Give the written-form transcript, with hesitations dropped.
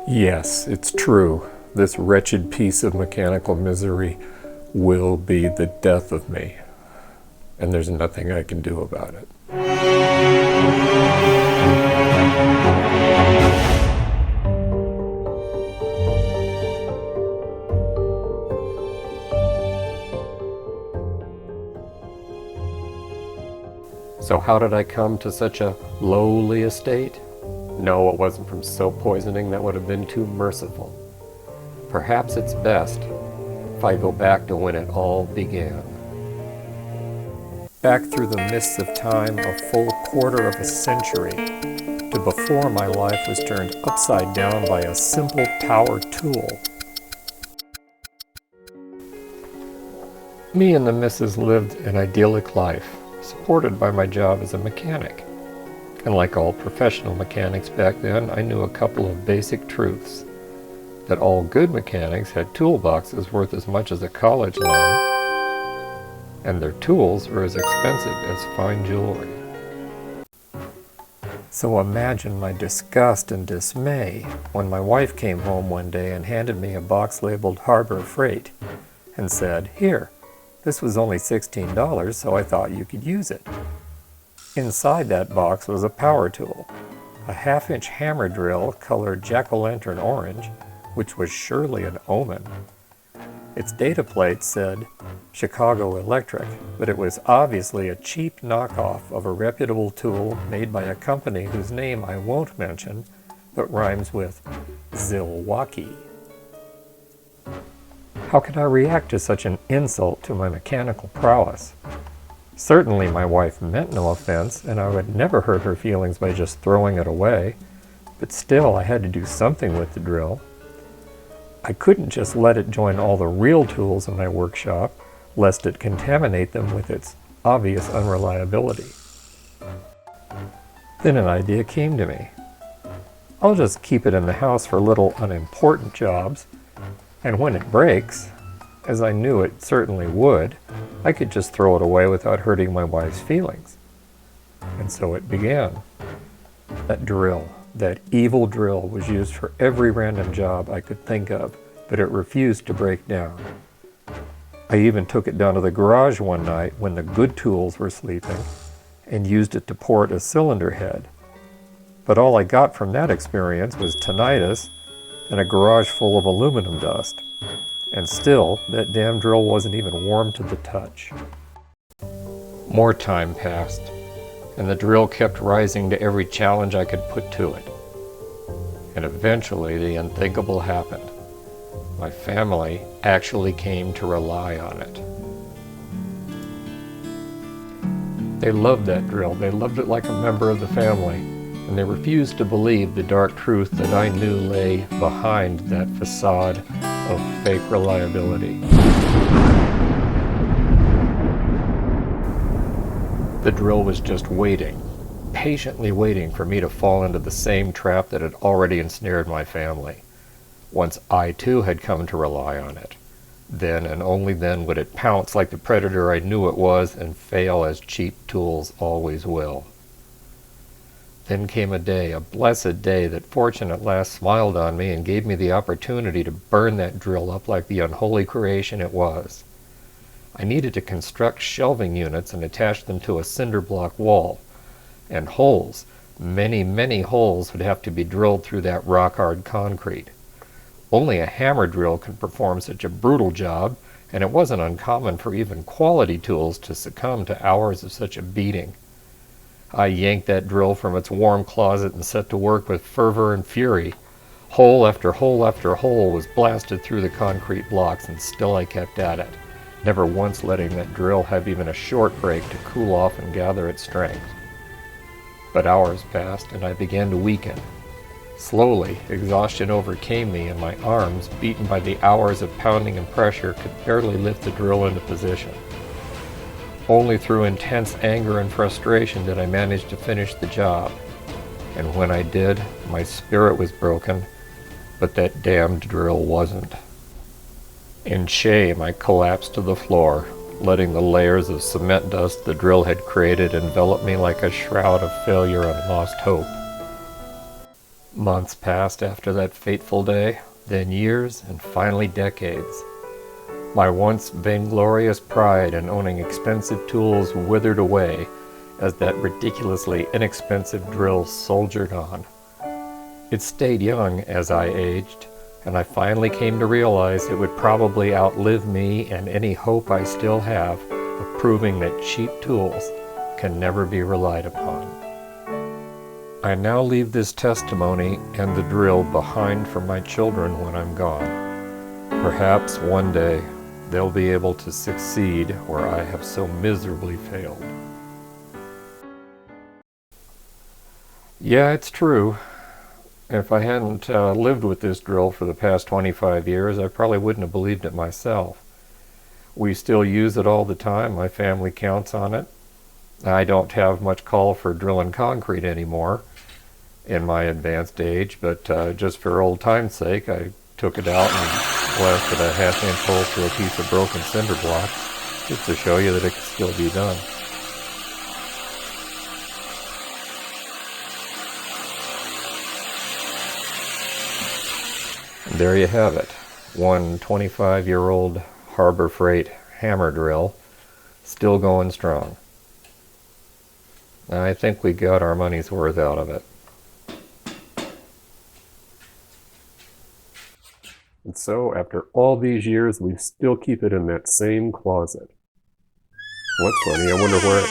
Yes, it's true. This wretched piece of mechanical misery will be the death of me, and there's nothing I can do about it. So how did I come to such a lowly estate? No, it wasn't from soap poisoning. That would have been too merciful. Perhaps it's best if I go back to when it all began. Back through the mists of time, a full quarter of a century, to before my life was turned upside down by a simple power tool. Me and the missus lived an idyllic life, supported by my job as a mechanic. And like all professional mechanics back then, I knew a couple of basic truths. That all good mechanics had toolboxes worth as much as a college loan, and their tools are as expensive as fine jewelry. So imagine my disgust and dismay when my wife came home one day and handed me a box labeled Harbor Freight and said, "Here, this was only $16, so I thought you could use it." Inside that box was a power tool, a half-inch hammer drill colored jack-o'-lantern orange, which was surely an omen. Its data plate said Chicago Electric, but it was obviously a cheap knockoff of a reputable tool made by a company whose name I won't mention, but rhymes with Zilwaukee. How could I react to such an insult to my mechanical prowess? Certainly my wife meant no offense, and I would never hurt her feelings by just throwing it away, but still I had to do something with the drill. I couldn't just let it join all the real tools in my workshop, lest it contaminate them with its obvious unreliability. Then an idea came to me. I'll just keep it in the house for little unimportant jobs, and when it breaks, as I knew it certainly would, I could just throw it away without hurting my wife's feelings. And so it began. That drill, that evil drill, was used for every random job I could think of, but it refused to break down. I even took it down to the garage one night when the good tools were sleeping and used it to port a cylinder head. But all I got from that experience was tinnitus and a garage full of aluminum dust. And still, that damn drill wasn't even warm to the touch. More time passed, and the drill kept rising to every challenge I could put to it. And eventually, the unthinkable happened. My family actually came to rely on it. They loved that drill. They loved it like a member of the family, and they refused to believe the dark truth that I knew lay behind that facade of fake reliability. The drill was just waiting, patiently waiting for me to fall into the same trap that had already ensnared my family. Once I too had come to rely on it, then and only then would it pounce like the predator I knew it was and fail as cheap tools always will. Then came a day, a blessed day, that fortune at last smiled on me and gave me the opportunity to burn that drill up like the unholy creation it was. I needed to construct shelving units and attach them to a cinder block wall. And holes, many, many holes, would have to be drilled through that rock-hard concrete. Only a hammer drill could perform such a brutal job, and it wasn't uncommon for even quality tools to succumb to hours of such a beating. I yanked that drill from its warm closet and set to work with fervor and fury. Hole after hole after hole was blasted through the concrete blocks, and still I kept at it, never once letting that drill have even a short break to cool off and gather its strength. But hours passed, and I began to weaken. Slowly, exhaustion overcame me, and my arms, beaten by the hours of pounding and pressure, could barely lift the drill into position. Only through intense anger and frustration did I manage to finish the job. And when I did, my spirit was broken, but that damned drill wasn't. In shame, I collapsed to the floor, letting the layers of cement dust the drill had created envelop me like a shroud of failure and lost hope. Months passed after that fateful day, then years, and finally decades. My once vainglorious pride in owning expensive tools withered away as that ridiculously inexpensive drill soldiered on. It stayed young as I aged, and I finally came to realize it would probably outlive me and any hope I still have of proving that cheap tools can never be relied upon. I now leave this testimony and the drill behind for my children when I'm gone. Perhaps one day they'll be able to succeed where I have so miserably failed. Yeah, it's true. If I hadn't lived with this drill for the past 25 years, I probably wouldn't have believed it myself. We still use it all the time. My family counts on it. I don't have much call for drilling concrete anymore in my advanced age, but just for old time's sake, I took it out and blasted a half-inch hole through a piece of broken cinder block, just to show you that it can still be done. And there you have it, one 25-year-old Harbor Freight hammer drill, still going strong. I think we got our money's worth out of it. And so, after all these years, we still keep it in that same closet. What's funny, I wonder where